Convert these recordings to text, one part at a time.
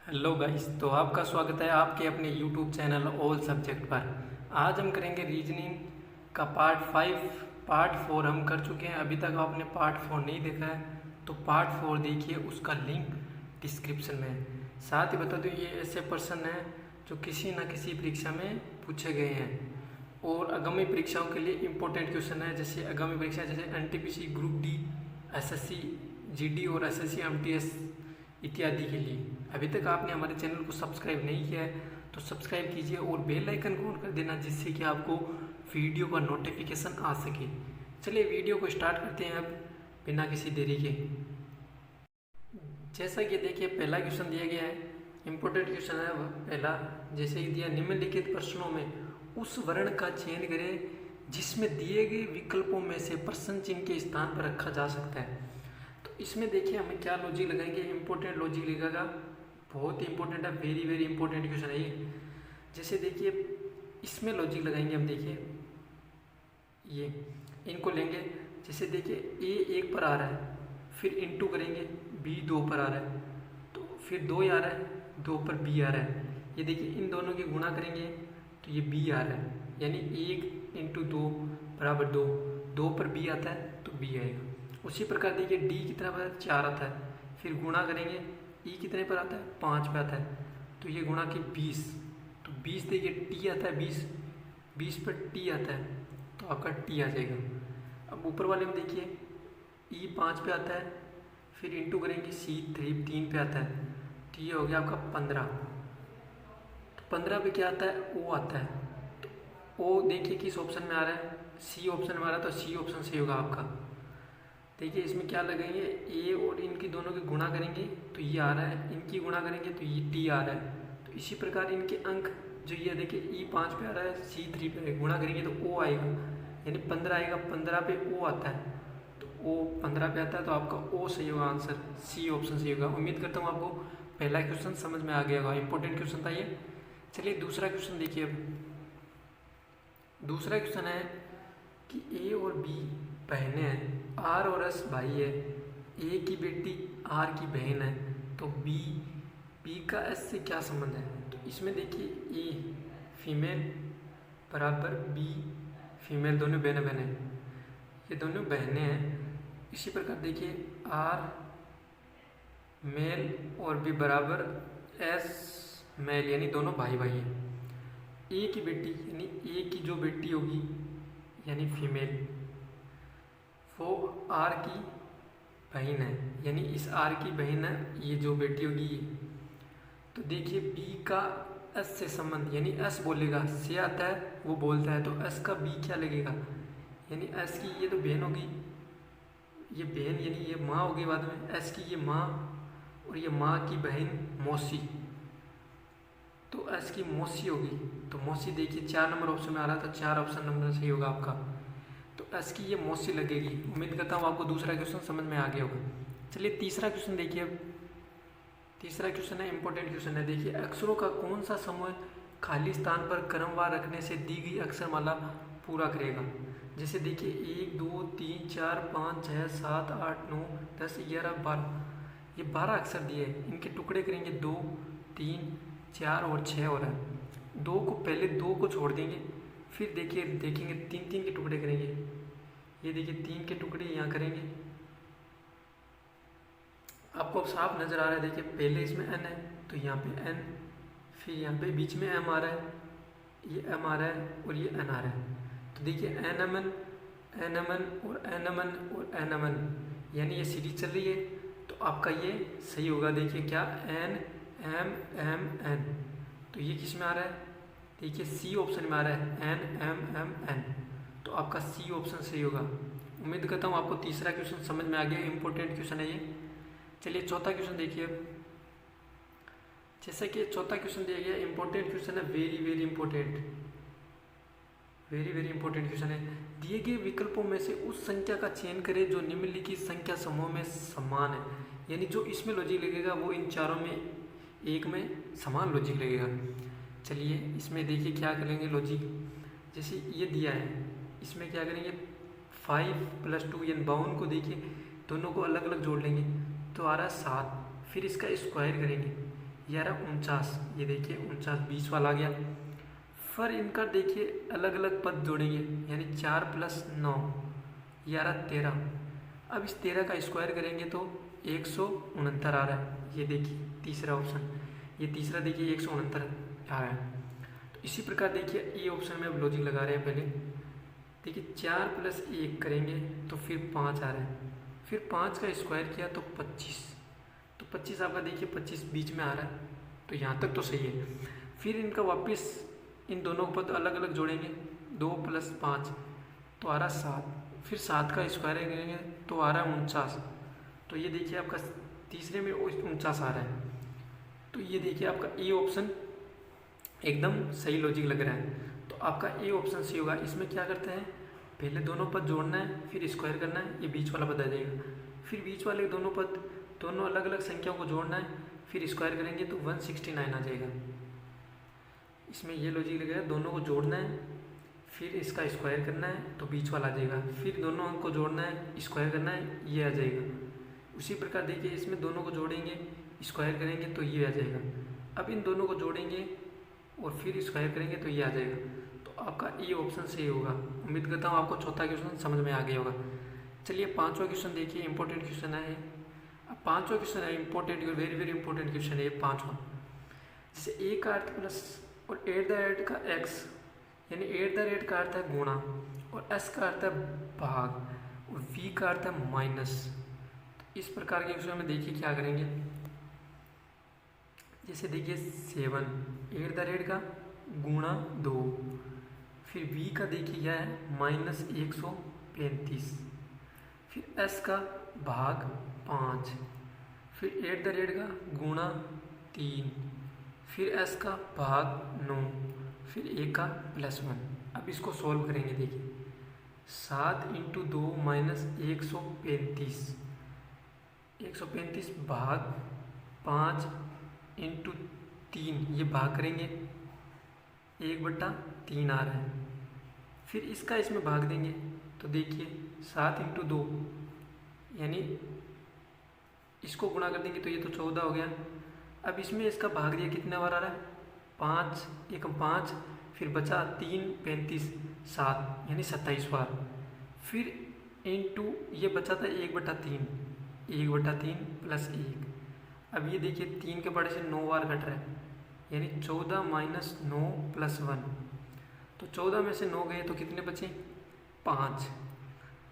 Hello guys, तो आपका स्वागत है आपके अपने यूट्यूब चैनल ऑल सब्जेक्ट पर। आज हम करेंगे रीजनिंग का पार्ट 4 हम कर चुके हैं। अभी तक आपने पार्ट 4 नहीं देखा है तो पार्ट 4 देखिए, उसका लिंक डिस्क्रिप्शन में है। साथ ही बता दूँ, ये ऐसे प्रश्न हैं जो किसी न किसी परीक्षा में पूछे गए हैं और आगामी परीक्षाओं के लिए इम्पोर्टेंट क्वेश्चन है। जैसे आगामी परीक्षा जैसे NTPC, group D, SSC GD और एसएससी एमटीएस इत्यादि के लिए। अभी तक आपने हमारे चैनल को सब्सक्राइब नहीं किया है तो सब्सक्राइब कीजिए और बेल आइकन को ऑन कर देना, जिससे कि आपको वीडियो का नोटिफिकेशन आ सके। चलिए वीडियो को स्टार्ट करते हैं अब बिना किसी देरी के। जैसा कि देखिए, पहला क्वेश्चन दिया गया है, इम्पोर्टेंट क्वेश्चन है वह पहला। जैसे कि दिया, निम्नलिखित प्रश्नों में उस वर्ण का चयन करें जिसमें दिए गए विकल्पों में से प्रश्न चिन्ह के स्थान पर रखा जा सकता है। तो इसमें देखिए हमें क्या लॉजिक लगाएंगे, इंपॉर्टेंट लॉजिक लगेगा, बहुत ही इंपॉर्टेंट है, वेरी वेरी इंपॉर्टेंट क्वेश्चन है ये। जैसे देखिए इसमें लॉजिक लगाएंगे हम, देखिए ये इनको लेंगे। जैसे देखिए ए 1 पर आ रहा है, फिर इंटू करेंगे, बी 2 पर आ रहा है, तो फिर 2 आ रहा है, 2 पर बी आ रहा है। ये देखिए इन दोनों की गुणा करेंगे तो ये बी आ रहा है, यानी 1 इंटू 2 बराबर 2, 2 पर बी आता है तो बी आएगा। उसी प्रकार देखिए डी कितना पर 4 आता है, फिर गुणा करेंगे, ई कितने पर आता है 5 पे आता है, तो ये गुणा की 20, तो 20 देखिए टी आता है 20, 20 पर टी आता है तो आपका टी आ जाएगा। अब ऊपर वाले में देखिए ई 5 पे आता है, फिर इंटू करेंगे सी 3 पे आता है, तो ये हो गया आपका 15। तो 15 पे क्या आता है, ओ आता है, तो ओ देखिए किस ऑप्शन में आ रहा है, सी ऑप्शन में आ रहा है, तो सी ऑप्शन सही होगा आपका। देखिए इसमें क्या लगेंगे, ए और इनकी दोनों की गुणा करेंगे तो ये आ रहा है, इनकी गुणा करेंगे तो ये टी आ रहा है। तो इसी प्रकार इनके अंक जो ये देखिए ई 5 पे आ रहा है, सी 3 पे गुणा करेंगे तो ओ आएगा, यानी 15 आएगा, 15 पे ओ आता है, तो ओ 15 पे आता है, तो आपका ओ सही होगा, आंसर सी ऑप्शन सही होगा। उम्मीद करता हूँ आपको पहला क्वेश्चन समझ में आ गया होगा, इंपॉर्टेंट क्वेश्चन था ये। चलिए दूसरा क्वेश्चन देखिए। अब दूसरा क्वेश्चन है कि ए और बी बहनें हैं, आर और एस भाई है, ए की बेटी आर की बहन है, तो बी का एस से क्या संबंध है। तो इसमें देखिए ए फीमेल बराबर बी फीमेल, दोनों बहनें, ये दोनों बहनें हैं। इसी प्रकार देखिए आर मेल और बी बराबर एस मेल, यानी दोनों भाई भाई हैं। ए की बेटी यानी ए की जो बेटी होगी यानी फीमेल, वो आर की बहन है, यानी इस आर की बहन है, ये जो बेटी होगी ये। तो देखिए बी का एस से संबंध, यानी एस बोलेगा, से आता है वो बोलता है, तो एस का बी क्या लगेगा, यानी एस की ये तो बहन होगी, ये बहन यानी ये माँ होगी बाद में, एस की ये माँ और ये माँ की बहन मौसी, तो एस की मौसी होगी। तो मौसी देखिए 4 नंबर ऑप्शन में आ रहा था, 4 ऑप्शन नंबर सही होगा आपका, तो एस की ये मौसी लगेगी। उम्मीद करता हूँ आपको दूसरा क्वेश्चन समझ में आ गया होगा। चलिए तीसरा क्वेश्चन देखिए। अब तीसरा क्वेश्चन है, इंपॉर्टेंट क्वेश्चन है। देखिए अक्षरों का कौन सा समूह खाली स्थान पर क्रमवार रखने से दी गई अक्षरमाला पूरा करेगा। जैसे देखिए 1 2 3 4 5 6 7 8 9 10 11 12, ये 12 अक्षर दिए हैं, इनके टुकड़े करेंगे 2 3 4 और 6 हो रहा है। 2 को पहले 2 को छोड़ देंगे, फिर देखिए देखेंगे 3 3 के टुकड़े करेंगे, ये देखिए 3 के टुकड़े यहाँ करेंगे, आपको अब साफ नज़र आ रहा है। देखिए पहले इसमें n है तो यहाँ पे n, फिर यहाँ पे बीच में m आ रहा है, ये m आ रहा है और ये n आ रहा है। तो देखिए nmn nmn और nmn और nmn, यानी ये सीरीज चल रही है, तो आपका ये सही होगा। देखिए क्या n m m n, तो ये किस में आ रहा है, देखिए सी ऑप्शन में आ रहा है n m m n, तो आपका सी ऑप्शन सही होगा। उम्मीद करता हूँ आपको तीसरा क्वेश्चन समझ में आ गया, इंपॉर्टेंट क्वेश्चन है ये। चलिए चौथा क्वेश्चन देखिए। जैसा कि चौथा क्वेश्चन दिया गया, इंपॉर्टेंट क्वेश्चन है, very very important, very very important question है। दिए गए विकल्पों में से उस संख्या का चयन करें जो निम्नलिखित संख्या समूह में समान है, यानी जो इसमें लॉजिक लगेगा वो इन चारों में एक में समान लॉजिक लगेगा। चलिए इसमें देखिए क्या करेंगे लॉजिक। जैसे ये दिया है, इसमें क्या करेंगे 5 + 2 यानी 52 को देखिए दोनों को अलग अलग जोड़ लेंगे तो आ रहा है 7, फिर इसका स्क्वायर करेंगे, ये आ रहा 49, ये देखिए 49 बीच वाला आ गया। फिर इनका देखिए अलग अलग पद जोड़ेंगे, यानी 4 + 9 ये आ रहा 13। अब इस 13 का स्क्वायर करेंगे तो 169 आ रहा है। ये देखिए तीसरा ऑप्शन, ये तीसरा देखिए 169 आ रहा है। तो इसी प्रकार देखिए ये ऑप्शन में अब लॉजिक लगा रहे हैं। पहले देखिए 4 + 1 करेंगे तो फिर 5 आ रहा है, फिर 5 का स्क्वायर किया तो 25, तो 25 आपका देखिए 25 बीच में आ रहा है, तो यहाँ तक तो सही है। फिर इनका वापस इन दोनों पद अलग अलग जोड़ेंगे, 2 + 5 तो आ रहा 7, फिर 7 का स्क्वायर करेंगे तो आ रहा 49। तो ये देखिए आपका तीसरे में 49 आ रहा है। तो ये देखिए आपका ए ऑप्शन एकदम सही लॉजिक लग रहा है। तो आपका ए ऑप्शन सही होगा। इसमें क्या करते हैं, पहले दोनों पद जोड़ना है, फिर स्क्वायर करना है, ये बीच वाला पद आ जाएगा। फिर बीच वाले दोनों पद, दोनों अलग अलग संख्याओं को जोड़ना है, फिर स्क्वायर करेंगे तो 169 आ जाएगा। इसमें ये लॉजिक लगेगा, दोनों को जोड़ना है, फिर इसका स्क्वायर करना है तो बीच वाला आ जाएगा, फिर दोनों अंक को जोड़ना है, स्क्वायर करना है, ये आ जाएगा। उसी प्रकार देखिए इसमें दोनों को जोड़ेंगे, स्क्वायर करेंगे तो ये आ जाएगा। अब इन दोनों को जोड़ेंगे और फिर स्क्वायर करेंगे तो ये आ जाएगा। तो आपका ये ऑप्शन सही होगा। उम्मीद करता हूँ आपको चौथा क्वेश्चन समझ में आ गया होगा। चलिए पांचवा क्वेश्चन देखिए, इंपॉर्टेंट क्वेश्चन है। अब पांचवा क्वेश्चन है important, very very important question है पांचवा। जैसे ए का अर्थ प्लस और एट द रेट का एक्स, यानी एट द रेट का अर्थ है गुणा और एस का अर्थ है भाग और वी का अर्थ है माइनस। तो इस प्रकार के क्वेश्चन में देखिए क्या करेंगे। जैसे देखिए 7 एट द रेट का गुणा 2, फिर v का देखिए क्या है -135, फिर s का भाग 5, फिर एट द रेट का गुणा 3, फिर s का भाग 9, फिर a का +1। अब इसको सॉल्व करेंगे। देखिए 7 × 2 -135, 135 भाग 5 × 3, ये भाग करेंगे 1/3 आ रहा है। फिर इसका इसमें भाग देंगे तो देखिए 7 × 2 यानी इसको गुणा कर देंगे तो ये तो 14 हो गया। अब इसमें इसका भाग दिया कितने बार आ रहा है, 5 × 5, फिर बचा 3 35 7 यानी 27 बार। फिर इंटू ये बचा था 1/3, 1/3 + 1। अब ये देखिए 3 के बड़े से 9 बार कट रहा है, यानी 14 - 9 + 1। तो 14 में से 9 गए तो कितने बचे, 5,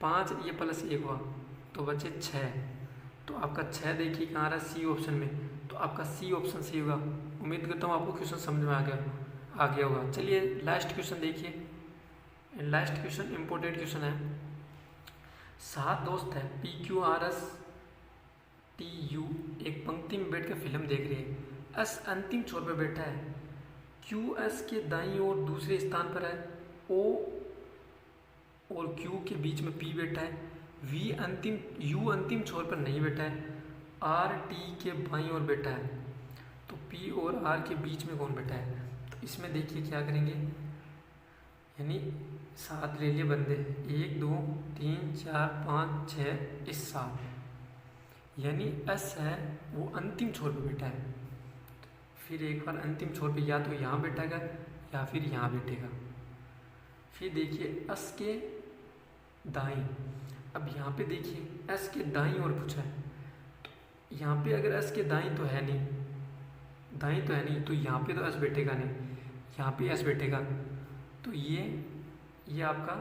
5 ये +1 हुआ तो बचे 6। तो आपका 6 देखिए कहाँ आ रहा है, सी ऑप्शन में। तो आपका सी ऑप्शन सही होगा। उम्मीद करता हूँ आपको क्वेश्चन समझ में आ गया होगा। चलिए लास्ट क्वेश्चन देखिए। लास्ट क्वेश्चन इंपॉर्टेंट क्वेश्चन है। 7 दोस्त है PQRS TU एक पंक्ति में बैठ कर फिल्म देख रही है। S अंतिम छोर पर बैठा है, QS के दाईं ओर दूसरे स्थान पर है, O और Q के बीच में P बैठा है, U अंतिम छोर पर नहीं बैठा है, R T के बाईं ओर बैठा है। तो P और R के बीच में कौन बैठा है। तो इसमें देखिए क्या करेंगे, यानी 7 ले लिए बंदे, 1 2 3 4 5 6 इस 7, यानी S है वो अंतिम छोर पर बैठा है। फिर एक बार अंतिम छोर पे या तो यहाँ बैठेगा या फिर यहाँ बैठेगा। फिर देखिए S के दाईं, अब यहाँ पे देखिए S के दाईं ओर पूछा है, तो यहाँ पे अगर S के दाईं तो है नहीं, दाईं तो है नहीं, तो यहाँ पे तो S बैठेगा नहीं, यहाँ पे S बैठेगा। तो ये आपका,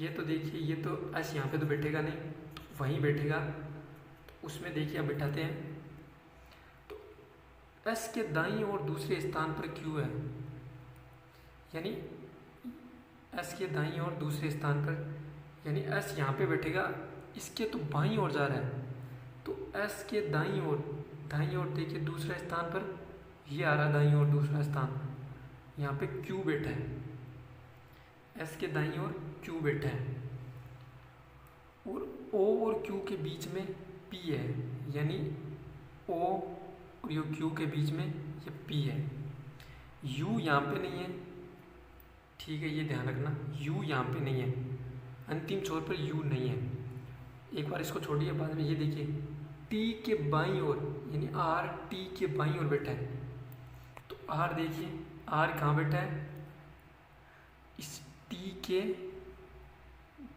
ये तो देखिए ये तो S यहाँ पे तो बैठेगा नहीं, तो वहीं बैठेगा। तो उसमें देखिए अब बैठाते हैं, S के दाईं ओर दूसरे स्थान पर Q है, यानी S के दाईं ओर दूसरे स्थान पर, यानी S यहाँ पे बैठेगा, इसके तो बाईं ओर जा रहा है। तो S के दाईं ओर देखिए दूसरा स्थान पर ये आ रहा है, दाईं ओर दूसरा स्थान, यहाँ पे Q बैठा है, S के दाईं ओर Q बैठा है और O और Q के बीच में P है, यानी O और यो Q के बीच में ये P है। U यहाँ पे नहीं है, ठीक है, ये ध्यान रखना, U यहाँ पे नहीं है, अंतिम छोर पर U नहीं है। एक बार इसको छोड़िए, बाद में ये देखिए टी के बाईं ओर यानी आर टी के बाईं ओर बैठा है। तो आर देखिए, आर कहाँ बैठा है, इस टी के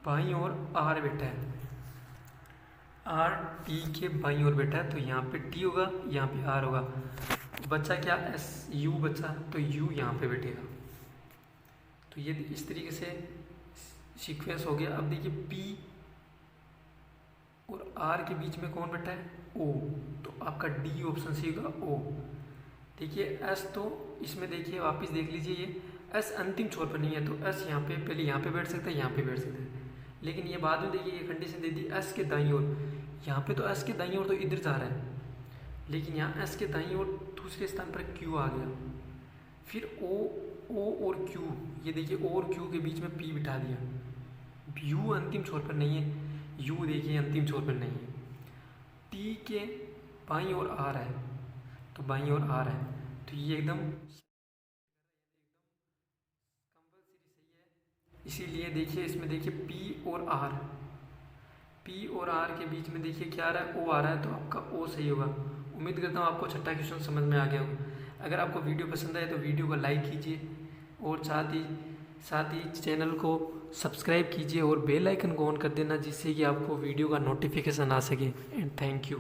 बाईं ओर आर बैठा है, आर टी के बाईं ओर बैठा है। तो यहाँ पे टी होगा, यहाँ पे आर होगा, बचा क्या, एस यू बचा, तो यू यहाँ पे बैठेगा। तो ये इस तरीके से सीक्वेंस हो गया। अब देखिए पी और आर के बीच में कौन बैठा है, ओ, तो आपका डी ऑप्शन सी होगा, ओ। देखिए एस, तो इसमें देखिए वापस देख लीजिए, ये एस अंतिम छोर पर नहीं है, तो एस यहाँ पे पहले यहाँ पे बैठ सकता है, यहाँ पे बैठ सकता है, लेकिन ये बाद में देखिए ये कंडीशन दे दी एस के दाईं ओर। यहाँ पे तो एस के दाईं ओर तो इधर जा रहा है, लेकिन यहाँ एस के दाईं ओर दूसरे स्थान पर क्यू आ गया। फिर ओ और क्यू, ये देखिए ओ और क्यू के बीच में पी बिठा दिया। यू अंतिम छोर पर नहीं है, यू देखिए अंतिम छोर पर नहीं है। टी के बाईं ओर आ रहा है, तो बाईं ओर आ रहा है, तो ये एकदम कंपल्सरी सही है। इसीलिए देखिए इसमें देखिए पी और आर के बीच में देखिए क्या आ रहा है, ओ आ रहा है, तो आपका ओ सही होगा। उम्मीद करता हूँ आपको छठा क्वेश्चन समझ में आ गया होगा। अगर आपको वीडियो पसंद आए तो वीडियो को लाइक कीजिए और साथ ही चैनल को सब्सक्राइब कीजिए और बेल आइकन को ऑन कर देना, जिससे कि आपको वीडियो का नोटिफिकेशन आ सके। And thank you.